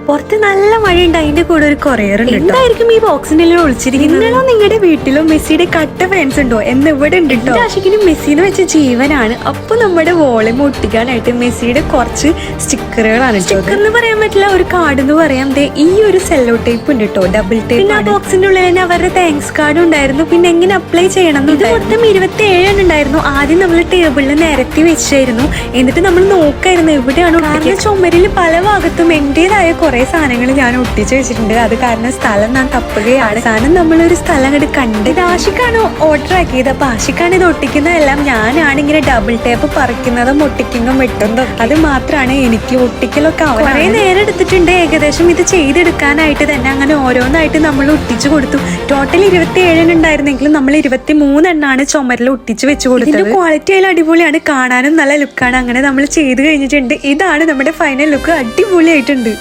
പുറത്ത് നല്ല മഴയുണ്ട്, അതിന്റെ കൂടെ ഒരു കൊറിയർ ഉണ്ട്. എന്തായിരിക്കും ഈ ബോക്സിന്റെ ഒളിച്ചിരിക്കുന്നത്? നിങ്ങളുടെ വീട്ടിലും മെസ്സിയുടെ കട്ട ഫാൻസ് ഉണ്ടോ എന്ന് ഇവിടെ ഉണ്ട് കേട്ടോ. ആഷിക്കിന് മെസ്സിന്ന് വെച്ച ജീവനാണ്. അപ്പൊ നമ്മുടെ വോളിയം ഒട്ടിക്കാനായിട്ട് മെസ്സിയുടെ കുറച്ച് സ്റ്റിക്കറുകളാണ്. സ്റ്റിക്കർ എന്ന് പറയാൻ പറ്റില്ല, ഒരു കാർഡ് എന്ന് പറയാം. ഈ ഒരു സെല്ലോ ടേപ്പ് ഉണ്ട് കേട്ടോ, ഡബിൾ ടേപ്പ്. പിന്നെ ആ ബോക്സിന്റെ ഉള്ളിൽ തന്നെ അവരുടെ താങ്ക്സ് കാർഡ് ഉണ്ടായിരുന്നു. പിന്നെ എങ്ങനെ അപ്ലൈ ചെയ്യണം, ഇത് മൊത്തം 27 ഉണ്ടായിരുന്നു. ആദ്യം നമ്മൾ ടേബിളിൽ നിരത്തി വെച്ചായിരുന്നു. എന്നിട്ട് നമ്മൾ നോക്കായിരുന്നു എവിടെയാണ് ഒട്ടിക്കുക. ചുമരിൽ പല ഭാഗത്തും എന്റേതായ കുറെ സാധനങ്ങൾ ഞാൻ ഒട്ടിച്ചു വെച്ചിട്ടുണ്ട്. അത് കാരണം സ്ഥലം ഞാൻ തപ്പുകയാണ്. സാധനം നമ്മളൊരു സ്ഥലം അങ്ങോട്ട് കണ്ടത്. ആഷിക്കാണ് ഓർഡർ ആക്കിയത്. അപ്പൊ ആഷിക്കാണ് ഇത് ഒട്ടിക്കുന്നതെല്ലാം. ഞാനാണ് ഇങ്ങനെ ഡബിൾ ടേപ്പ് പറിക്കുന്നതും ഒട്ടിക്കുന്നതും വെട്ടുന്നതും. അത് മാത്രമാണ് എനിക്ക് ഒട്ടിക്കലൊക്കെ കുറെ നേരം എടുത്തിട്ടുണ്ട് ഏകദേശം ഇത് ചെയ്തെടുക്കാനായിട്ട് തന്നെ. അങ്ങനെ ഓരോന്നായിട്ട് നമ്മൾ ഒട്ടിച്ചു കൊടുത്തു. ടോട്ടൽ 27 ഉണ്ടായിരുന്നെങ്കിലും നമ്മൾ 23 എണ്ണാണ് ചുമരിൽ ഒട്ടിച്ച് വെച്ച് കൊടുത്തത്. ഇതിന്റെ ക്വാളിറ്റി ആയാലും അടിപൊളിയാണ്, കാണാനും നല്ല ലുക്കാണ്. അങ്ങനെ നമ്മൾ ചെയ്ത് കഴിഞ്ഞിട്ടുണ്ട്. ഇതാണ് നമ്മുടെ ഫൈനൽ ലുക്ക്, അടിപൊളിയായിട്ടുണ്ട്.